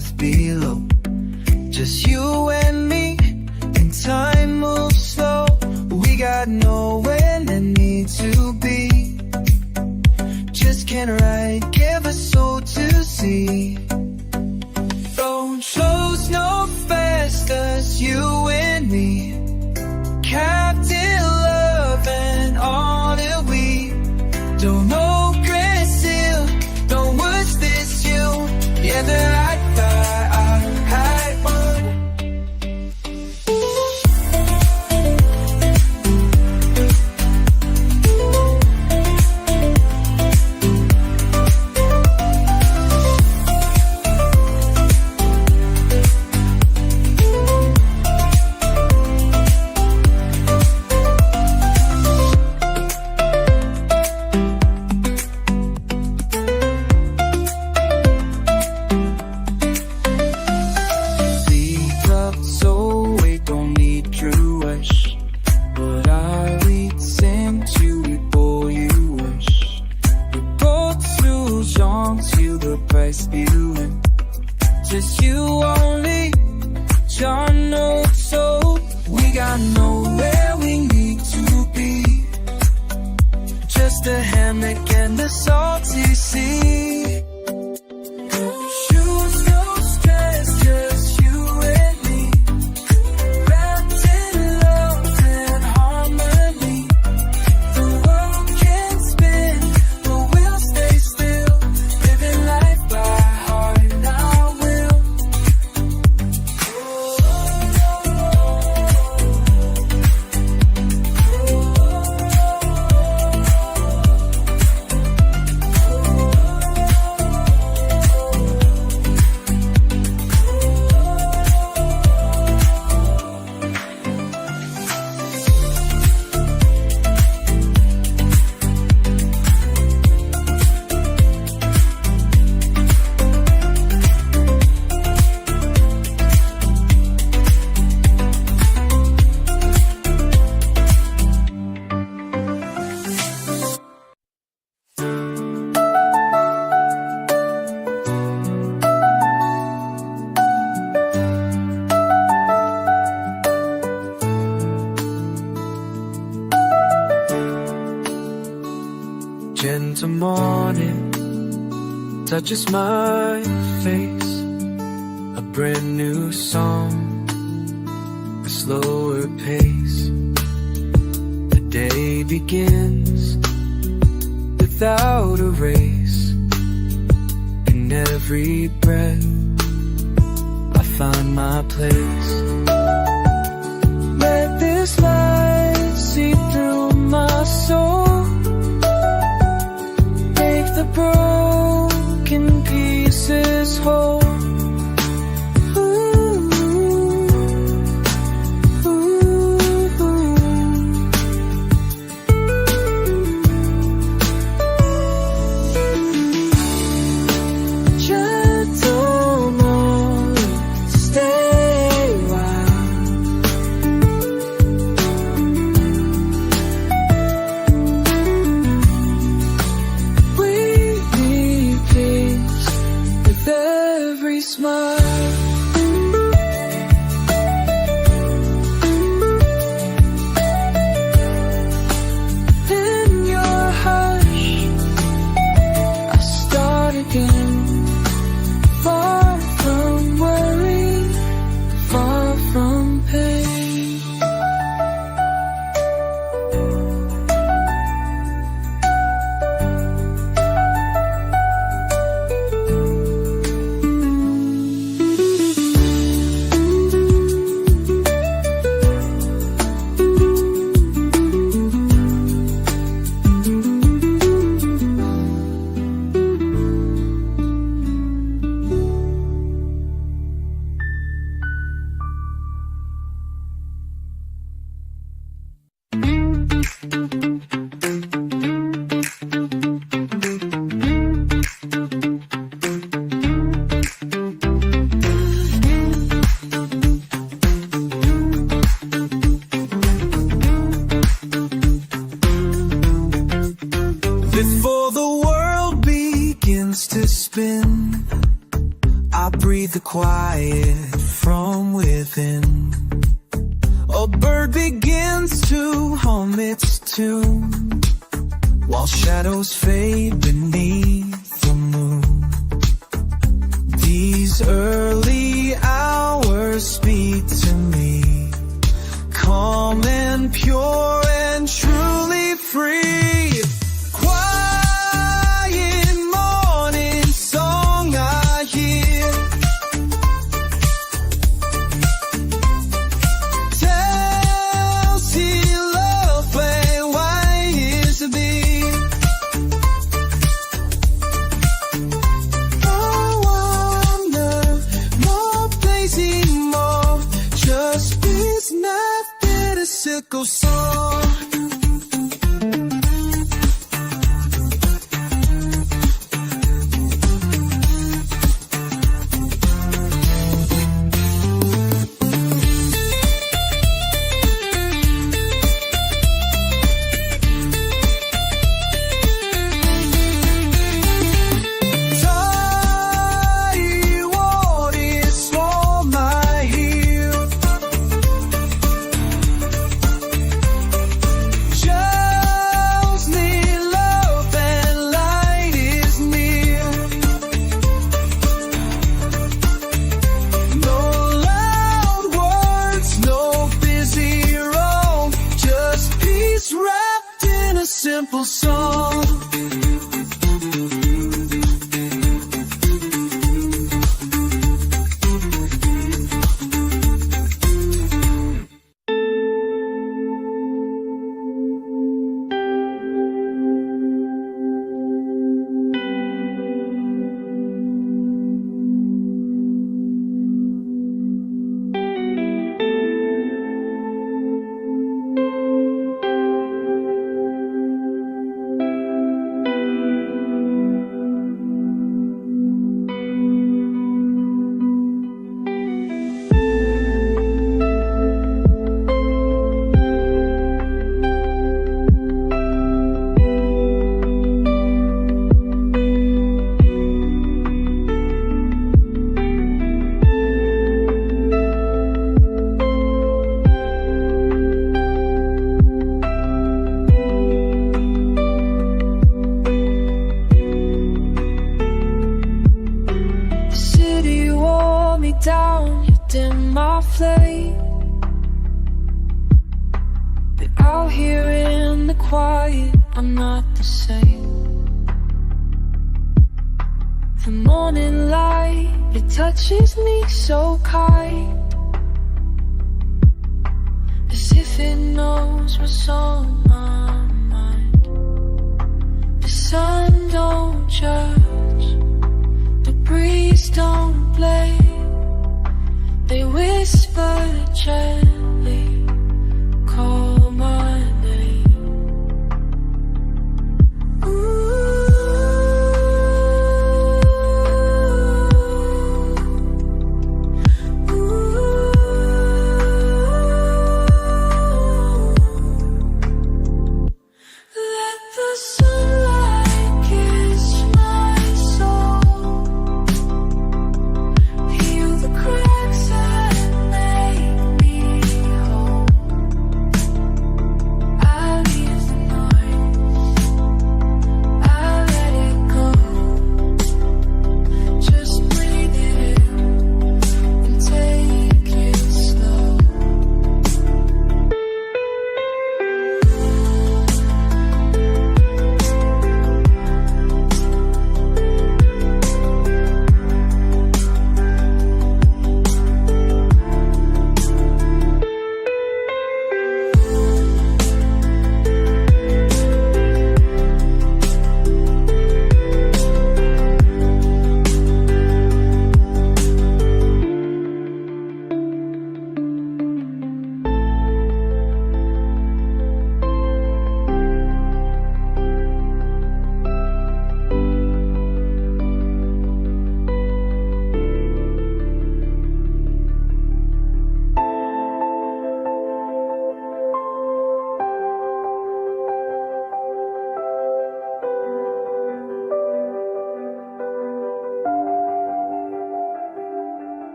earth below. Just you and me, and time moves slow. We got nowhere that need to be. Just can't write, give a soul to see. Road shows no fastest, you and me. Captain love and all that we don't know, Brazil, don't watch this you. Yeah, the I one. Just you only, John knows so. We got nowhere we need to be. Just a hammock and a salty sea. Shoes, no stress, just you and me. Wrapped in love and harmony. The world can spin, but we'll stay still. Living life by heart. Gentle morning touches my face. A brand new song, a slower pace. The day begins without a race. In every breath I find my place. Let this light see through my soul. The broken pieces whole. Gentle moon, stay wild. breathe the quiet from within. A bird begins to hum its tune, while shadows fade beneath the moon. These early hours speak to me, calm and pure and truly free. Quiet morning song I hear, tells he love and why is to be. No wonder, no blazing more, just peace, nothing a sickle song. Simple song. Down, you dim my flame, but out here in the quiet, I'm not the same. The morning light, it touches me so kind, as if it knows what's on my mind. The sun don't judge, the breeze don't blame. They whisper gently, call my name. Ooh. Ooh. Let the sunlight kiss my soul, heal the cracks and make me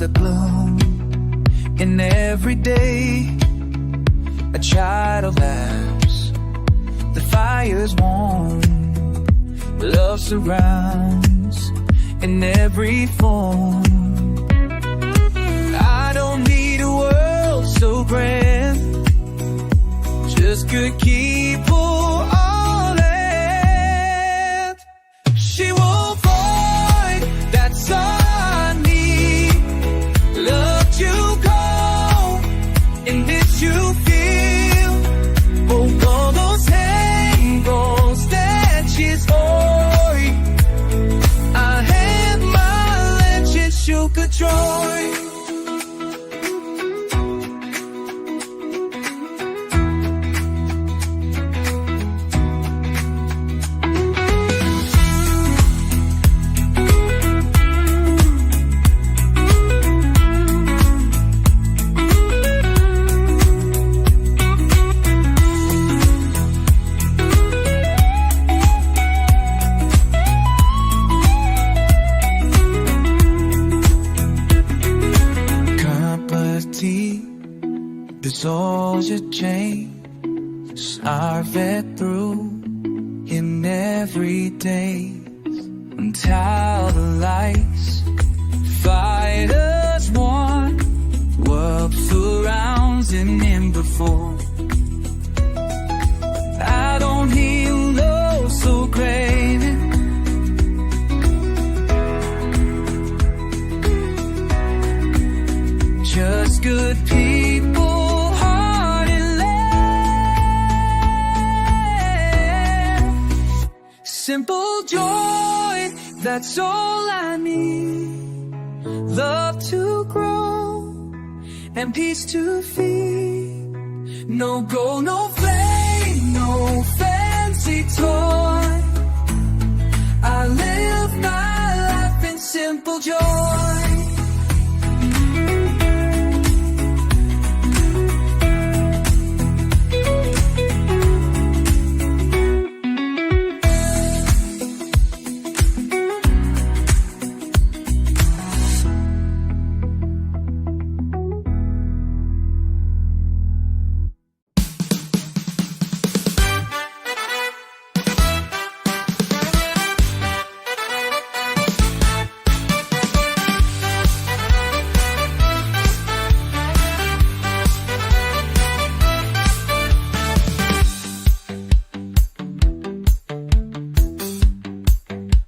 the gloom. And every day I try to lapse. The fire's warm, love surrounds in every form. I don't need a world so grand, just good people all in. She won't fight, that's all I need. Love to go and miss you feel. Oh, all those angles that she's holding. I had my legend, you could join. Dissolves your chains, starve it through in every day until the lights fight as one. World surrounds and in before. I don't hear love so great. Just good people. Simple joy, that's all I need. Love to grow and peace to feed. No gold, no flame, no fancy toy. I live my life in simple joy.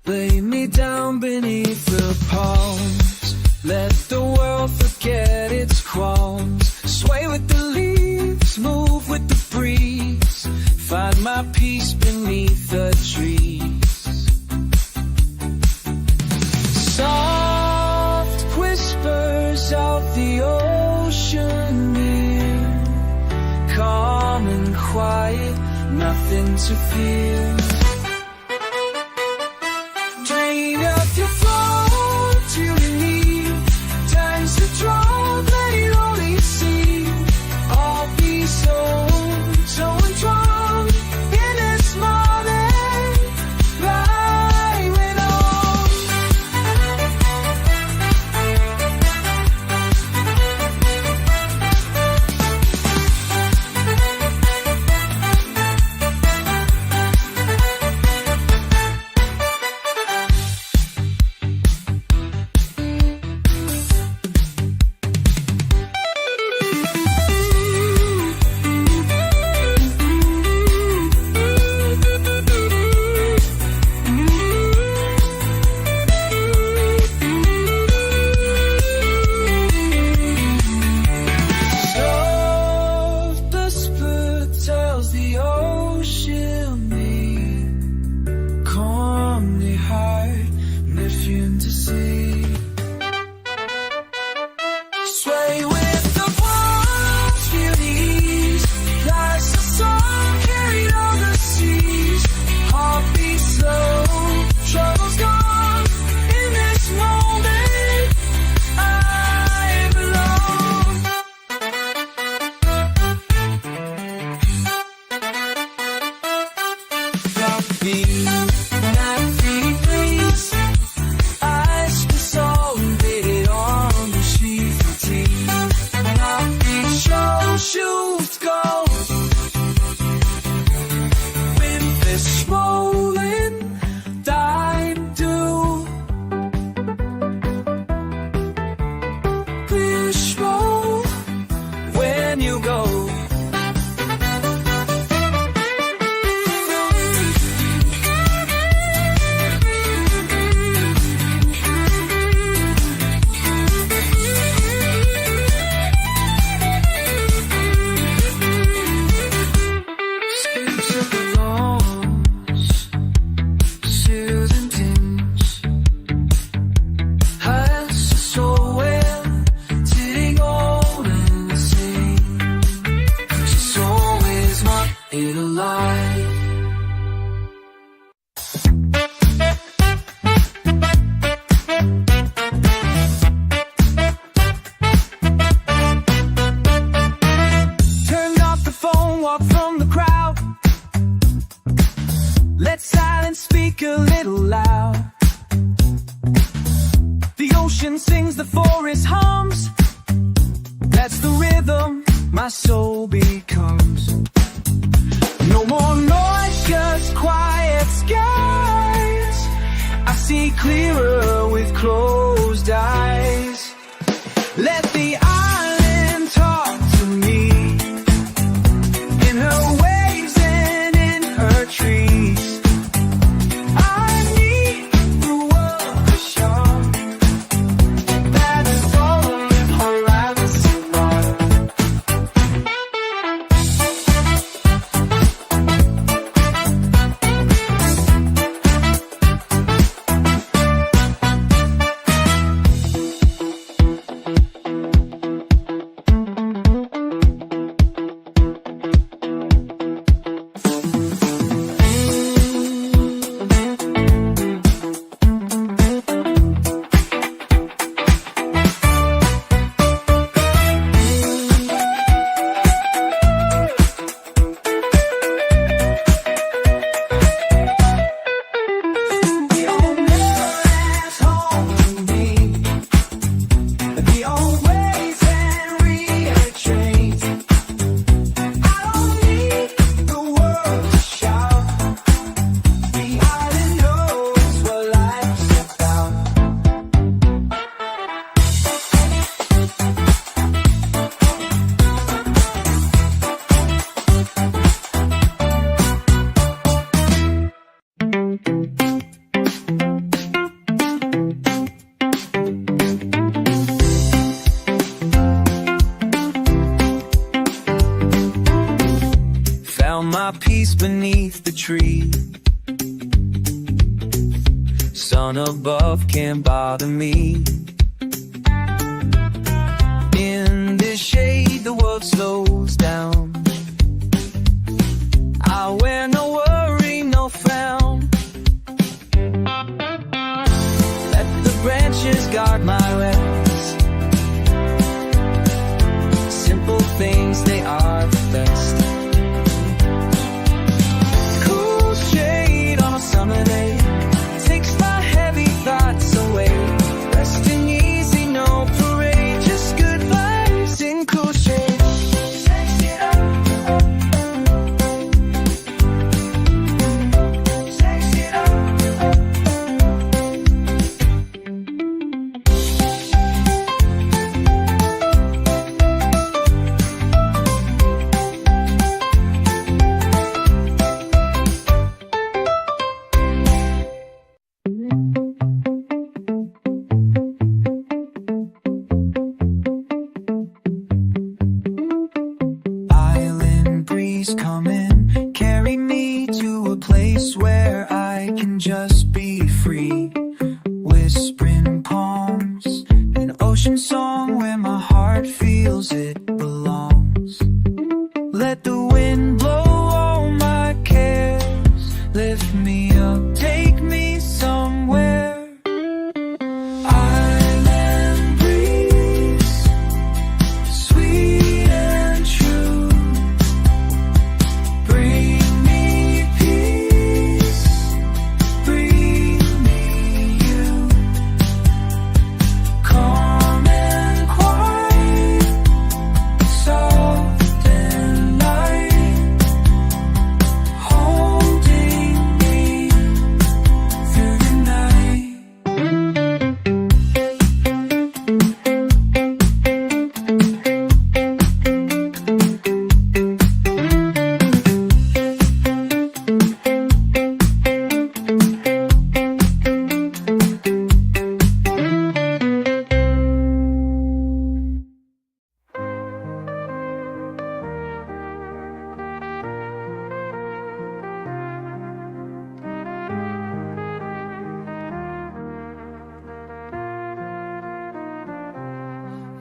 Lay me down beneath the palms. Let the world forget its qualms. Sway with the leaves, move with the breeze. Find my peace beneath the trees. Soft whispers of the ocean near. Calm and quiet, nothing to fear. it alive. Turned off the phone, walked from the crowd. Let silence speak a little loud. The ocean sings, the forest hums. That's the rhythm my soul becomes. No more noise, just quiet skies. I see clearer with closed eyes. Let the island talk to me, in her waves and in her trees. I need the world to show that it's all in her eyes. Found my peace beneath the tree. Sun above can't bother me. In this shade the world slows down. I wear no worry, no frown. Let the branches guard my rest. Simple things, they are the best. Summer day takes my heavy thoughts away. Resting easy, no parade, just good vibes in cool shade. Sex it up. Sex it up. Come in, carry me to a place where I can just be free. Whispering palms, an ocean song where my heart feels it belongs. Let the wind blow all my cares, lift me up, take me somewhere. Island breeze, sweet and true. Bring me peace, bring me you. Calm and quiet, soft and light, holding me through the night.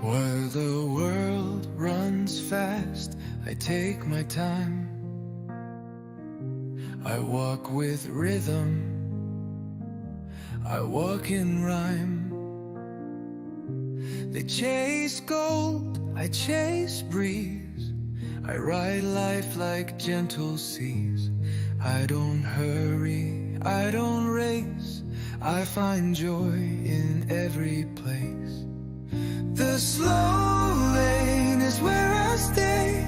While the world runs fast, I take my time. I walk with rhythm, I walk in rhyme. They chase gold, I chase breeze. I ride life like gentle seas. I don't hurry, I don't race. I find joy in every place. The slow lane is where I stay.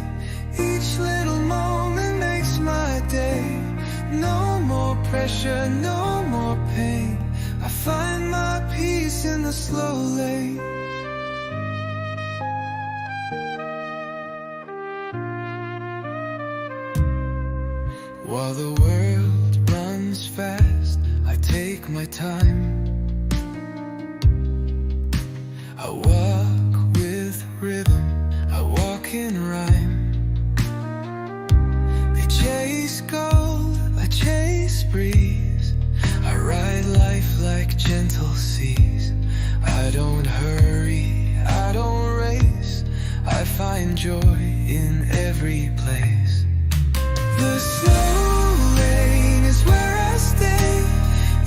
Each little moment makes my day. No more pressure, no more pain. I find my peace in the slow lane. While the world runs fast, I take my time. I walk with rhythm, I walk in rhyme. They chase gold, I chase breeze. I ride life like gentle seas. I don't hurry, I don't race. I find joy in every place. The slow lane is where I stay.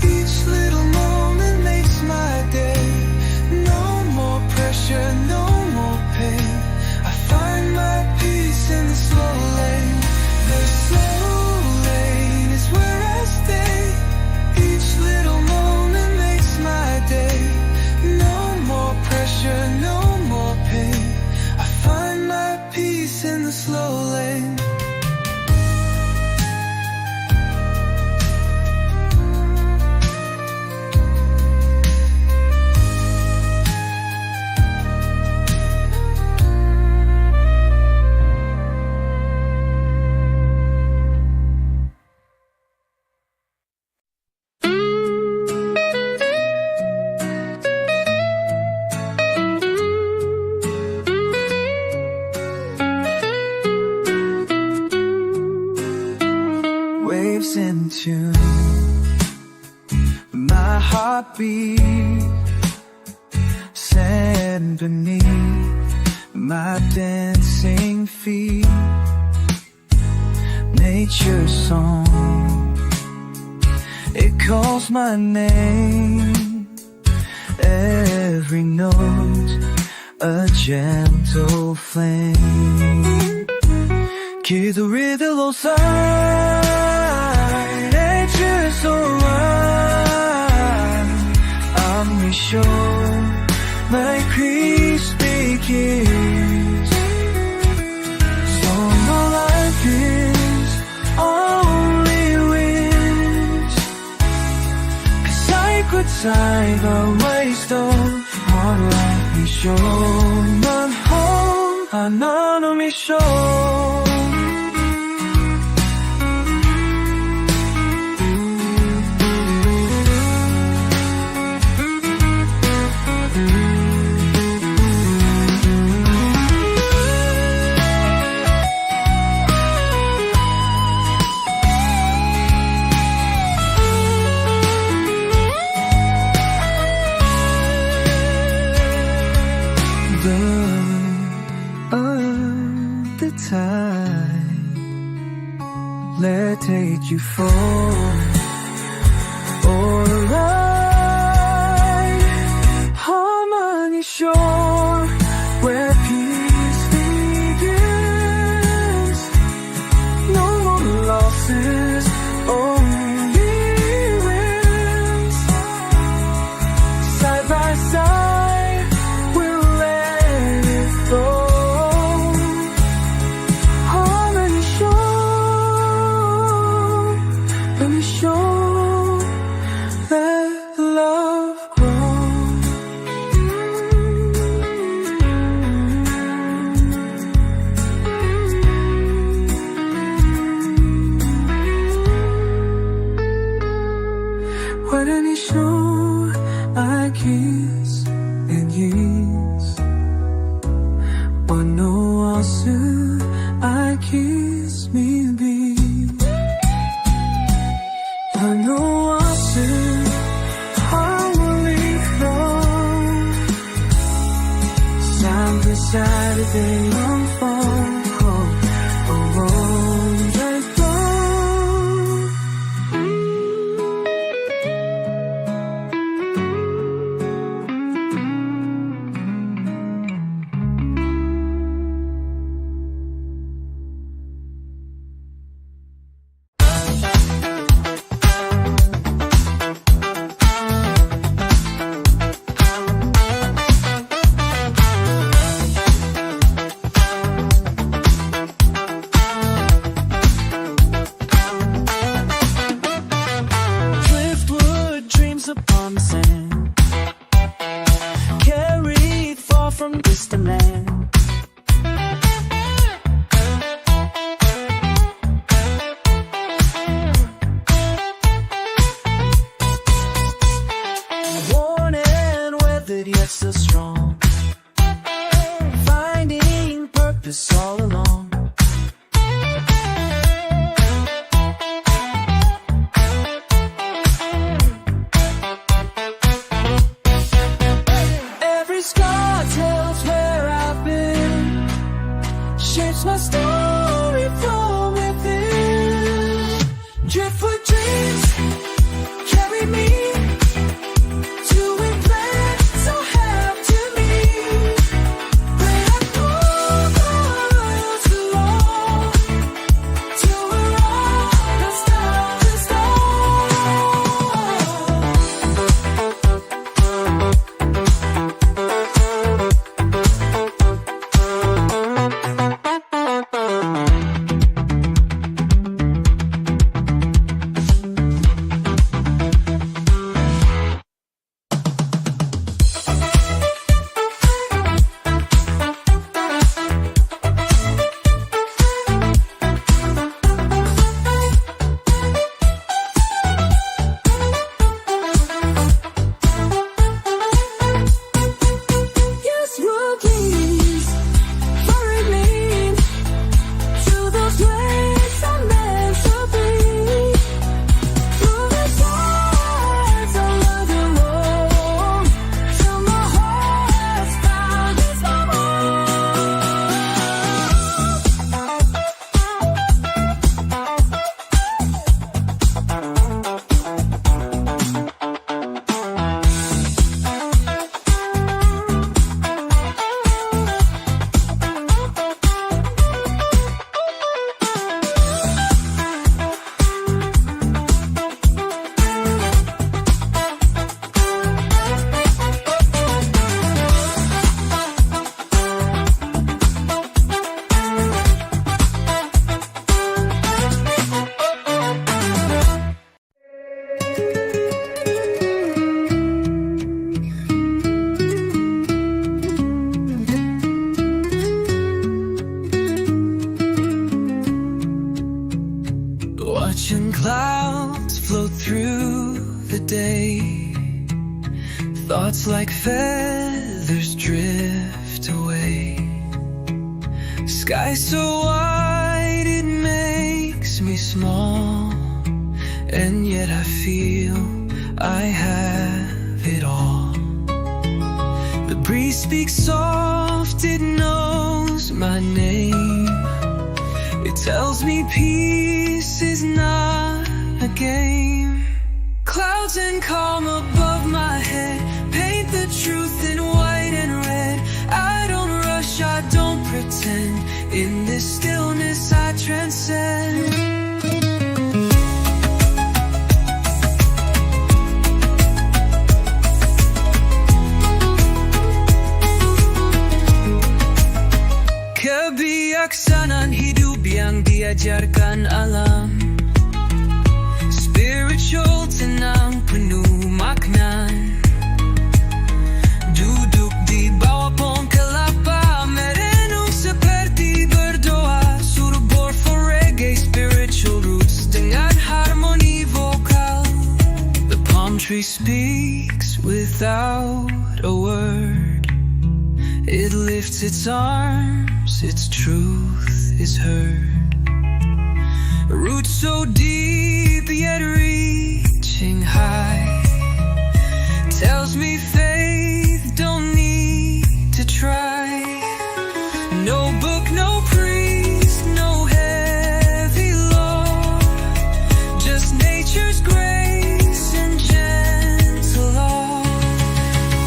Each little moment makes my day. No more pressure, no more pain. I find my peace in the slow lane. The slow lane is where I stay. Each little moment makes my day. No more pressure, no more pain. I find my peace in the slow lane. Waves in tune, my heartbeat, sand beneath my dancing feet. Nature's song, it calls my name. Every note, a gentle flame. 기도리들로 nature's alright. I'm sure my peace begins. So my life is only wins. 'Cause I could save a waste of hard life. 미쇼만 home 하나는 미쇼. Let's take you for a ride. Harmony shore, where peace begins. No more losses, only wins. Side by side, we'll let it flow. I kiss and yes. 원노 어스 I kiss me be. 원노 어스 I will leave love. Side by side they unfold. Oh, oh, oh, Watching clouds float through the day, thoughts like feathers drift away. Sky so wide it makes me small, and yet I feel I have it all. The breeze speaks soft, it knows my name. It tells me peace is not a game. Clouds and calm above my head paint the truth in white and red. I don't rush, I don't pretend. In this stillness I transcend. Kebijaksanaan hidup yang diajarkan alam, spiritual tenang penuh makna. Duduk di bawah pohon kelapa, merenung seperti berdoa. Surbor for reggae, spiritual roots dengan harmoni vokal. The palm tree speaks without a word. It lifts its arms, its truth is heard. Roots so deep yet reaching high, tells me faith don't need to try. No book, no priest, no heavy law, just nature's grace and gentle awe.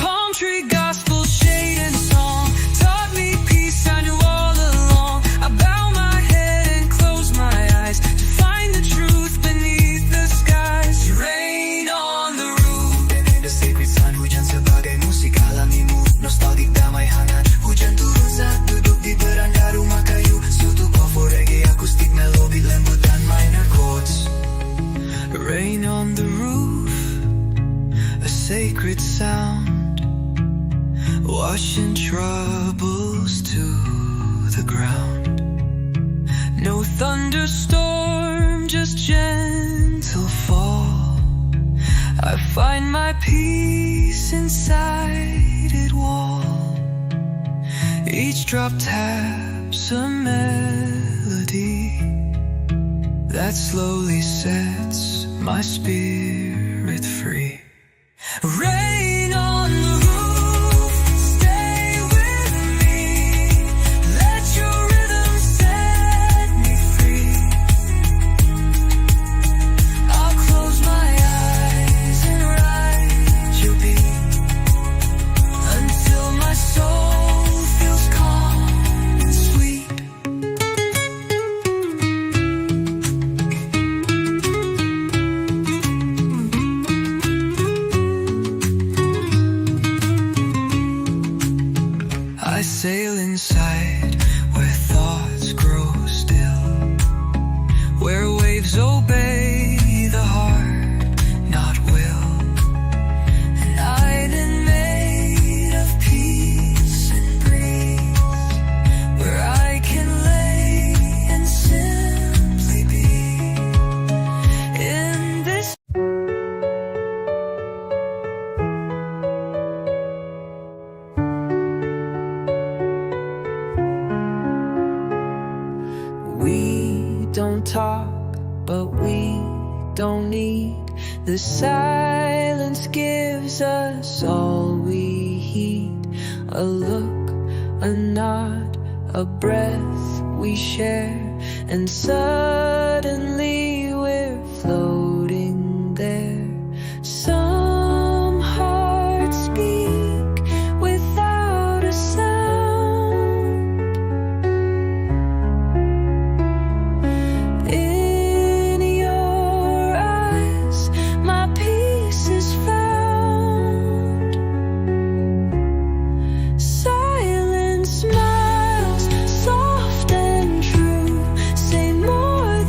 Palm tree gospel, shade and song taught me peace I knew all along. I bow my head and close my eyes to find the truth beneath the skies. You rain on the roof, the sacred sun, hujan sebagai musik alamimu. Nostalgic damai hangat, hujan turun saat duduk di beranda rumah kayu. Suatu for reggae, acoustic melody lembut dan minor chords. Rain on the roof, a sacred sound, washing troubles to the ground. No thunderstorm, just gentle fall. I find my peace inside it wall. Each drop taps a melody that slowly sets my spirit free. Rain on the roof, stay with me. Let your rhythm set me free. I'll close my eyes and ride your beat until my soul feels calm and sweet. I sail inside where thoughts grow still, where waves obey the heart, not will. An island made of peace and breeze, where I can lay and simply be. In this we don't talk, but we don't need. The silence gives us all we heed. A look, a nod, a breath we share, and suddenly we're floating there. Some hearts speak without a sound. In your eyes, my peace is found. Silent smiles, soft and true, say more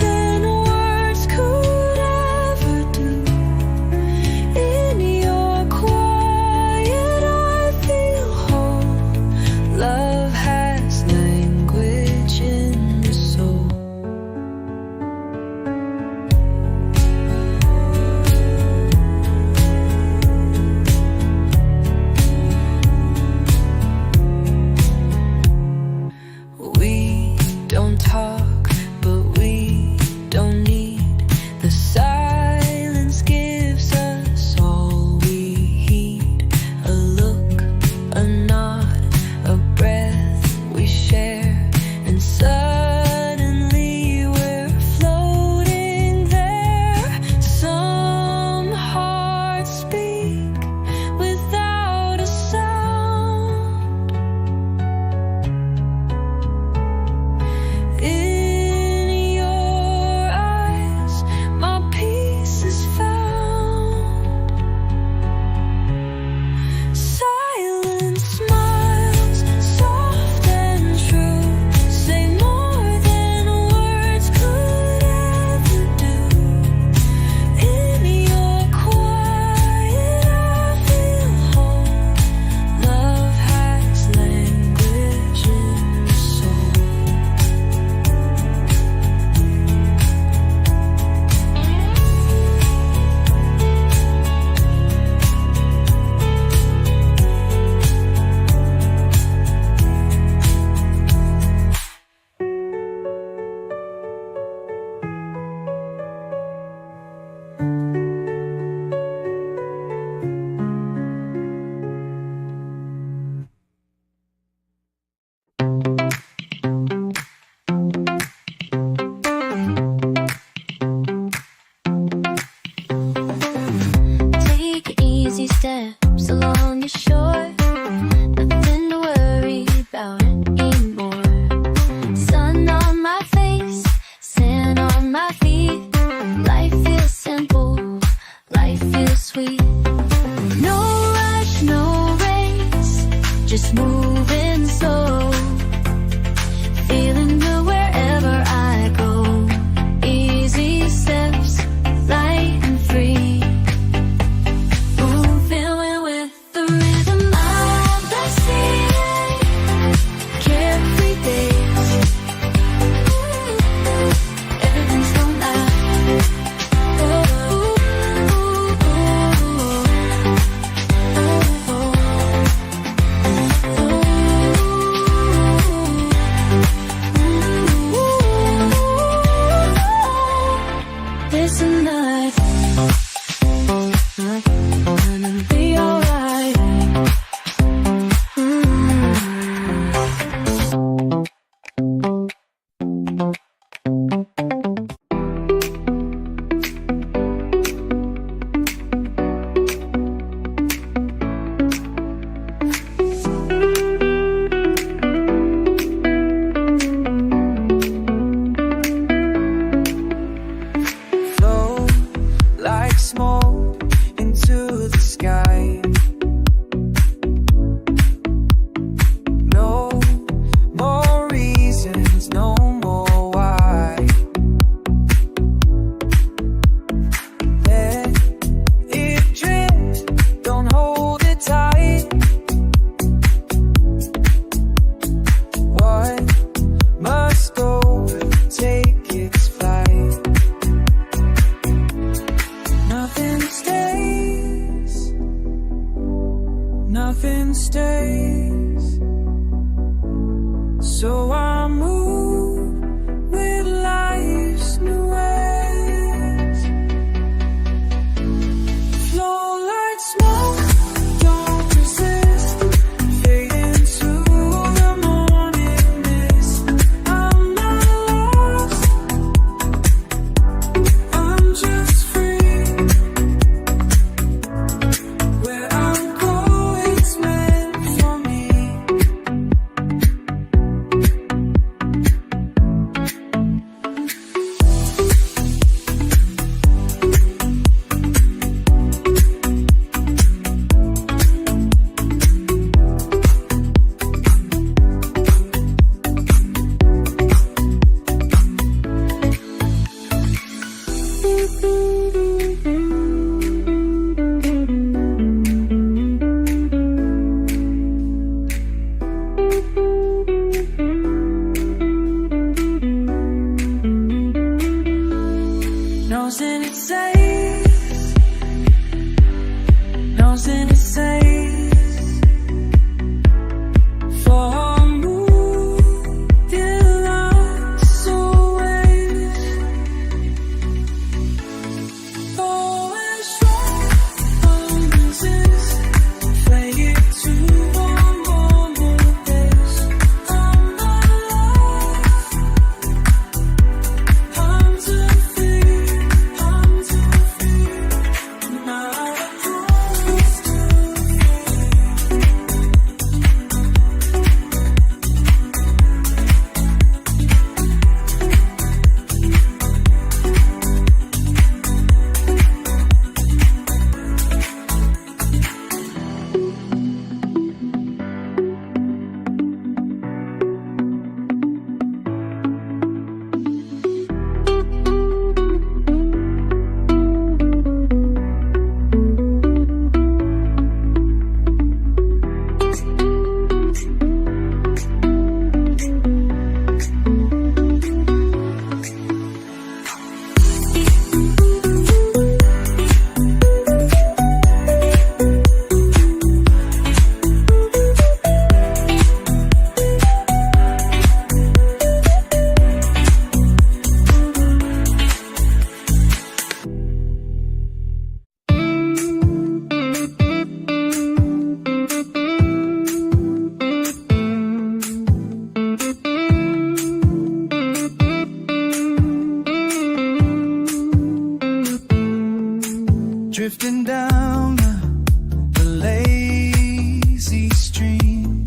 drifting down the lazy stream.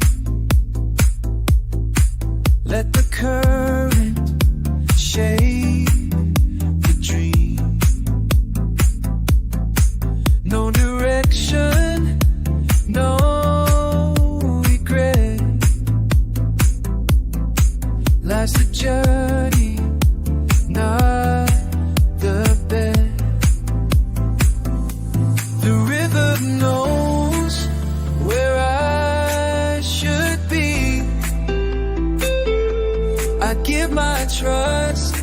Let the current shape the dream. No direction, no regret. Life's a journey, not the bed. The river knows where I should be. I give my trust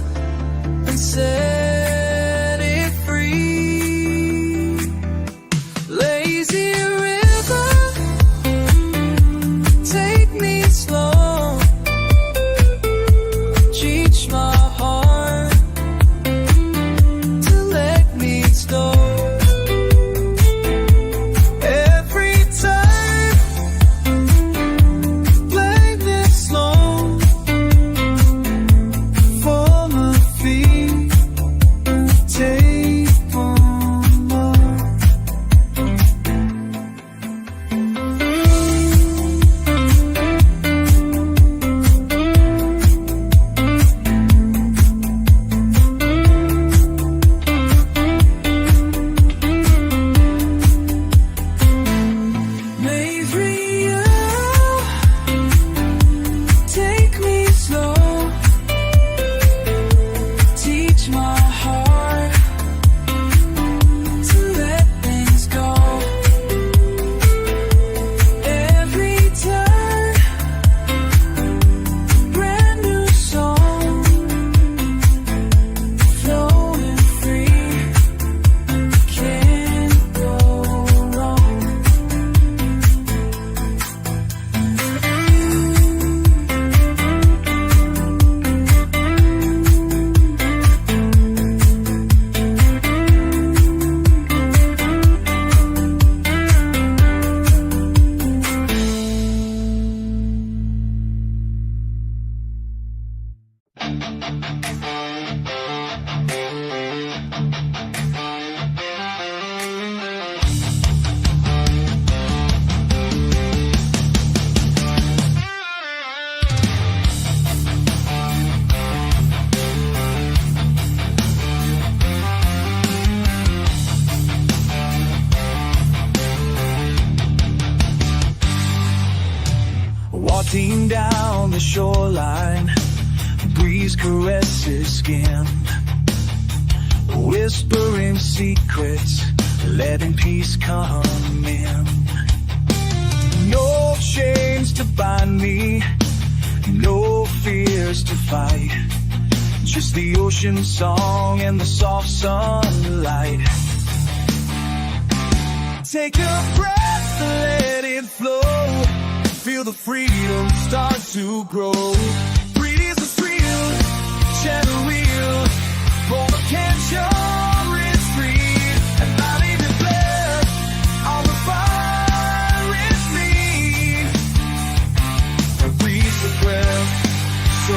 and set it free. Lazy river, take me slow. Teach my heart to let me go. Every time, play this slow for my feet. Take one more. Make real, take me slow. Teach my heart to let things go. Every time, brand new song, flowing free, can't go wrong. Walking down the shoreline, breeze caresses skin, whispering secrets, letting peace come in. No chains to bind me, no fears to fight, just the ocean song and the soft sunlight. Take a breath, let it flow. Feel the freedom start to grow. Breathe is a thrill, channel wheel. For the cancer is free, and not even blessed on the fire is me. Breathe the breath, so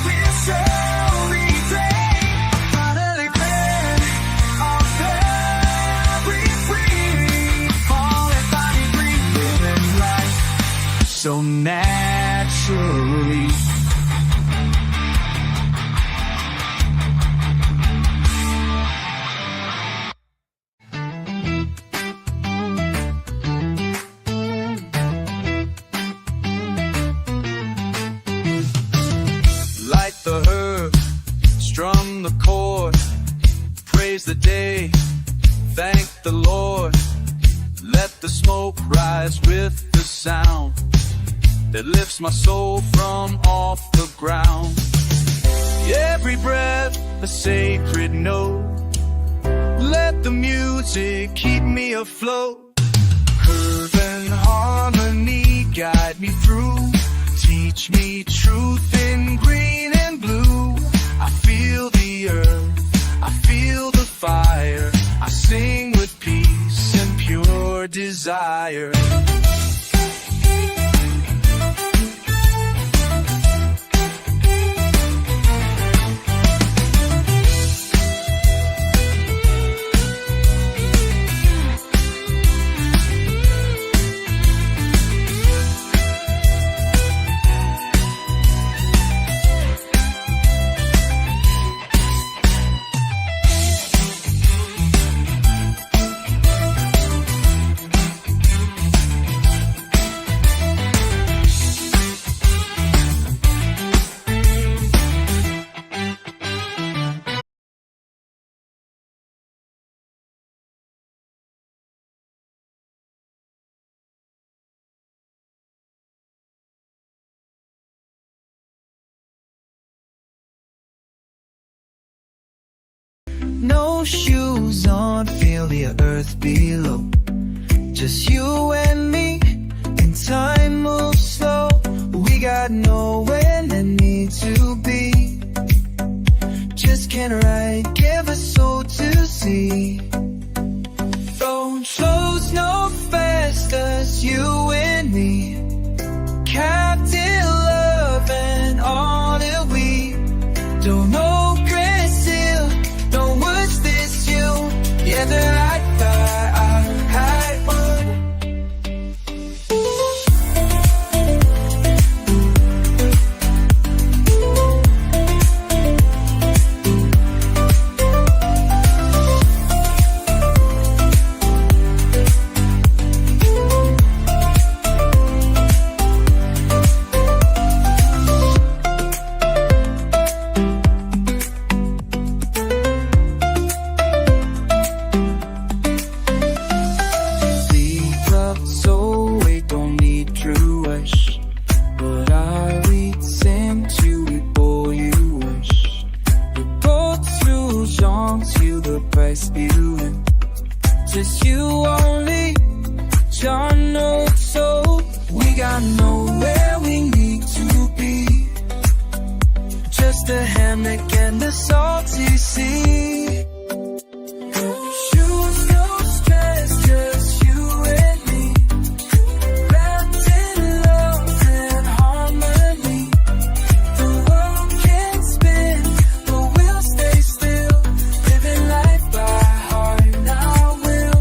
will surely drain. Finally clear of every free. Falling, finding, living life so naturally. Light the herb, strum the chord, praise the day, thank the Lord. Let the smoke rise with the sound that lifts my soul from off the ground. Every breath a sacred note, let the music keep me afloat. Curve and harmony guide me through, teach me truth in green and blue. I feel the earth, I feel the fire, I sing with peace and pure desire. No shoes on, feel the earth below. Just you and me, and time moves slow. We got nowhere that need to be. Just can't write, give a soul to see. Road flows no faster, you and me. Captain love and all that we don't know. Together I would. Just you only, John knows so. We got nowhere we need to be. Just a hammock and a salty sea. Shoes, no stress, just you and me. Wrapped in love and harmony. The world can spin, but we'll stay still. Living life by heart, now will.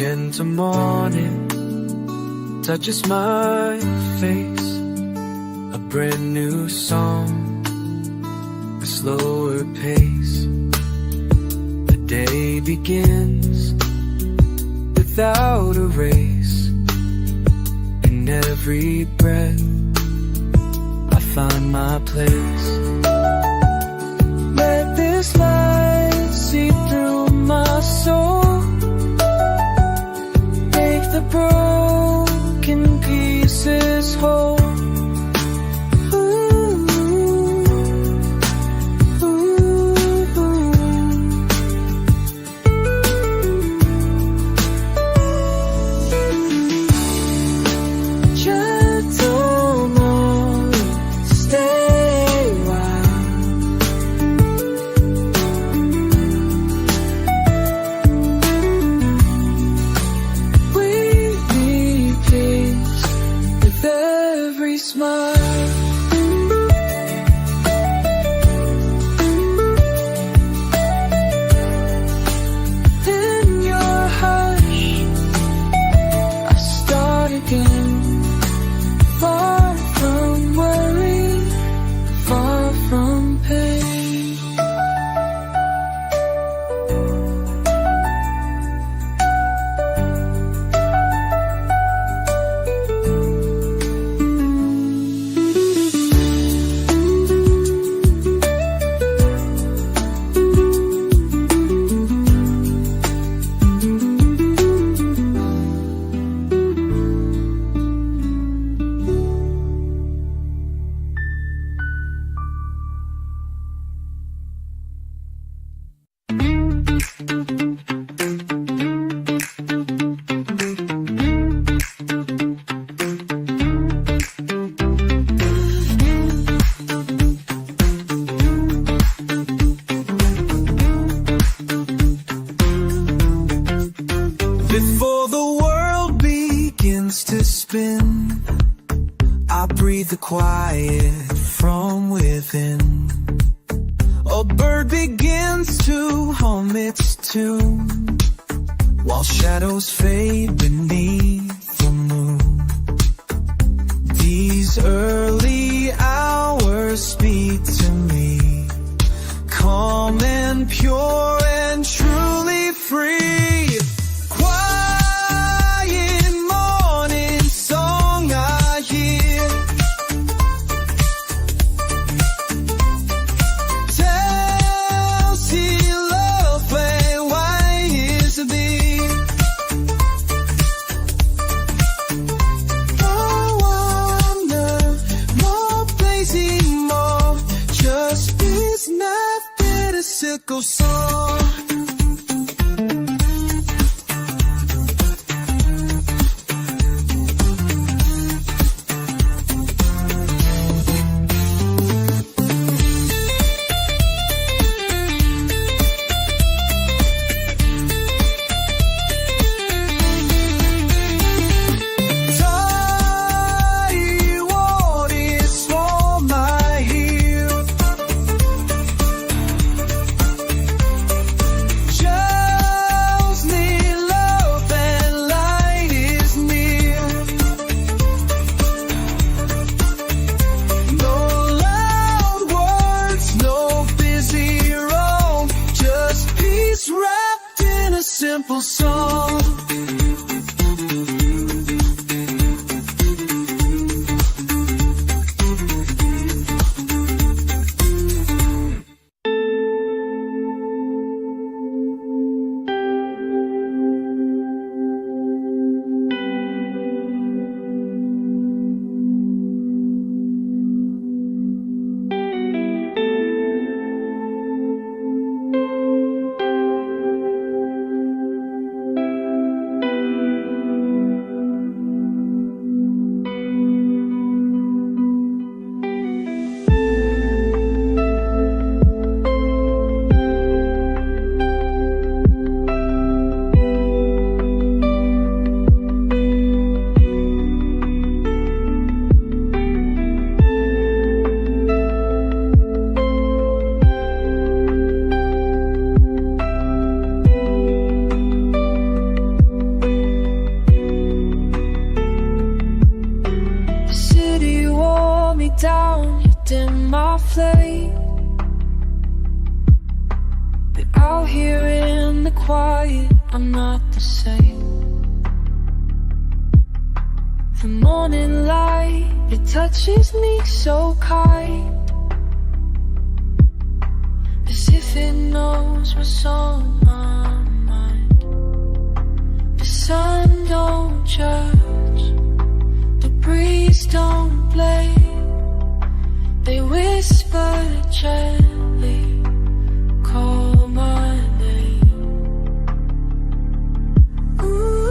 Gentle morning touches my face, a brand new song, a slower pace. The day begins without a race. In every breath I find my place. Let this light see through my soul. Make the broken pieces whole. Before the world begins to spin, I breathe the quiet from within. A bird begins to hum its tune, while shadows fade beneath the moon. These early hours speak to me, calm and pure and truly free. Sickle song. Simple song. Down, you dim my flame. But out here in the quiet, I'm not the same. It touches me so kind, as if it knows what's on my mind. The sun don't judge, the breeze don't blame. They whisper gently, call my name. Ooh.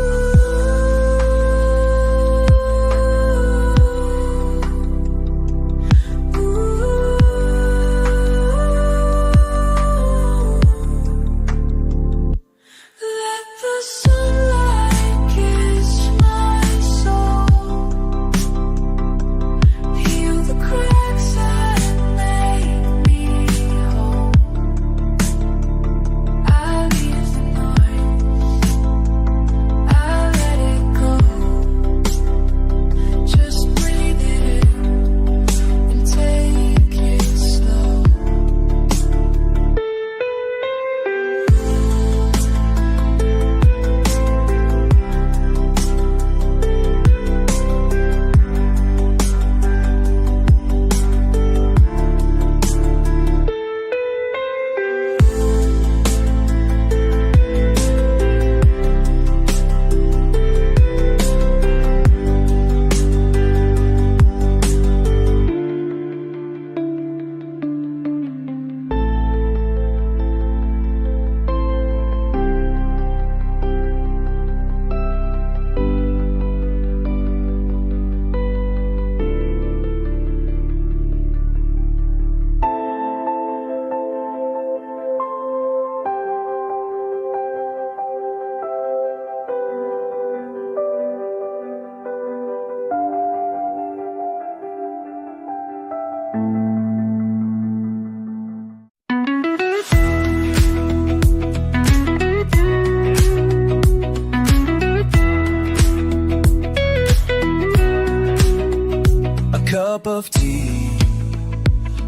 Cup of tea,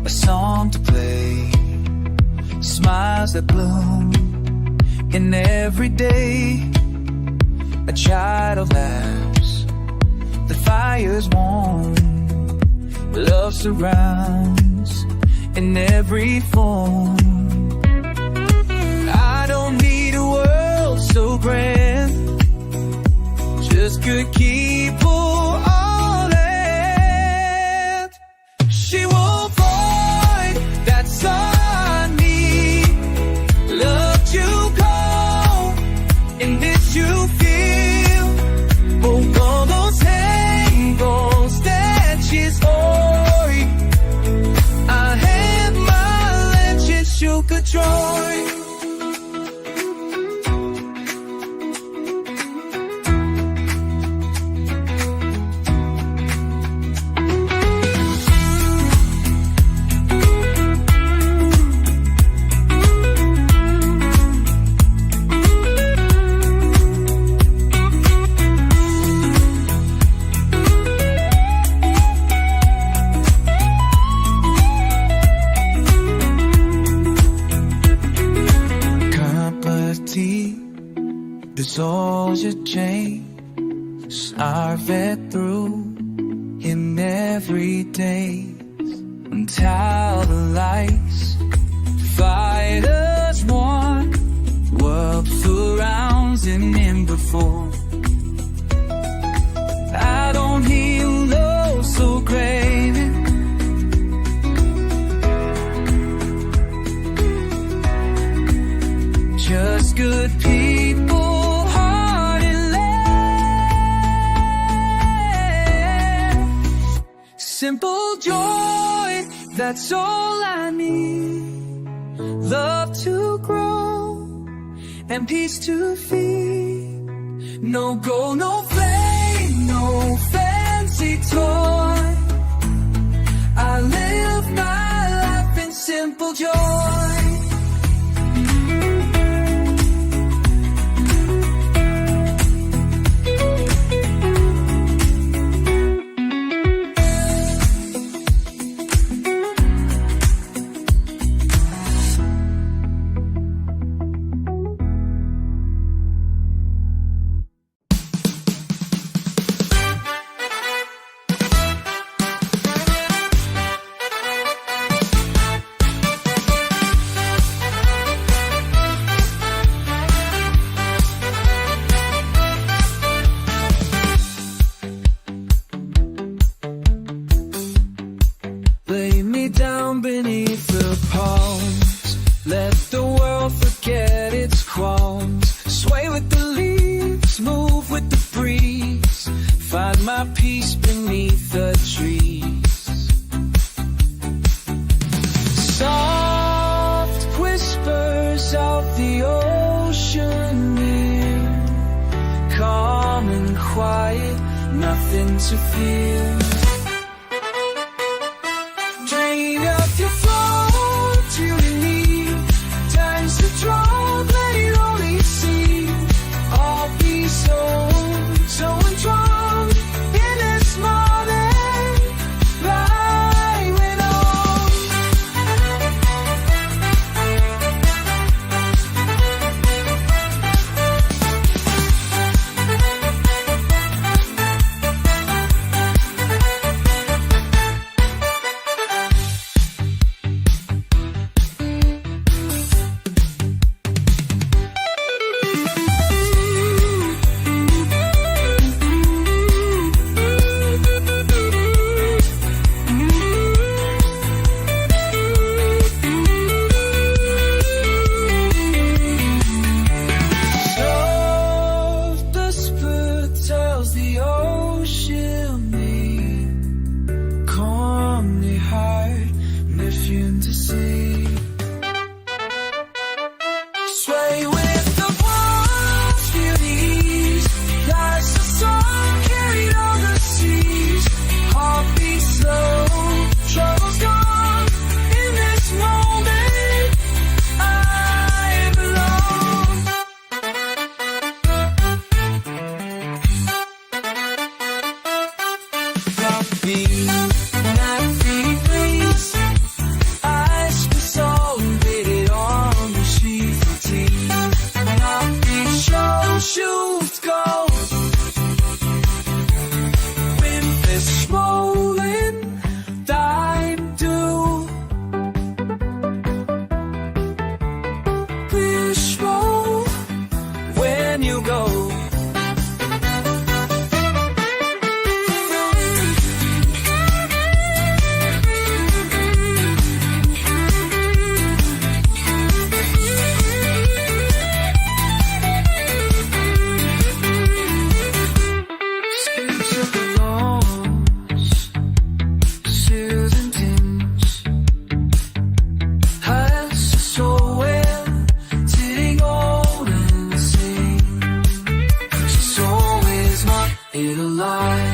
a song to play, smiles that bloom in every day. A child laughs, the fire's warm, love surrounds in every form. I don't need a world so grand, just good people. She won't void, that's all I need. Love to go and miss you feel. Oh, all those angles that she's hoy. I had my legends you could join. Dissolves your chains, are fed through in every day. Until the lights fight as one, world surrounds and in before. I don't hear love so craving. Just good people. Simple joy, that's all I need. Love to grow and peace to feed. No gold, no flame, no fancy toy. I live my life in simple joy. quiet, nothing to fear. Dream of your flow to your knee, dance the drum, let it only see. I'll be so entwined in this moment, right when to see. Sway with the palms, feel the ease. Life's a song carried on the seas. Heartbeat slow, trouble's gone. In this moment, I belong. From me, not free, please. Shoes go when this swollen time do wishful when you go.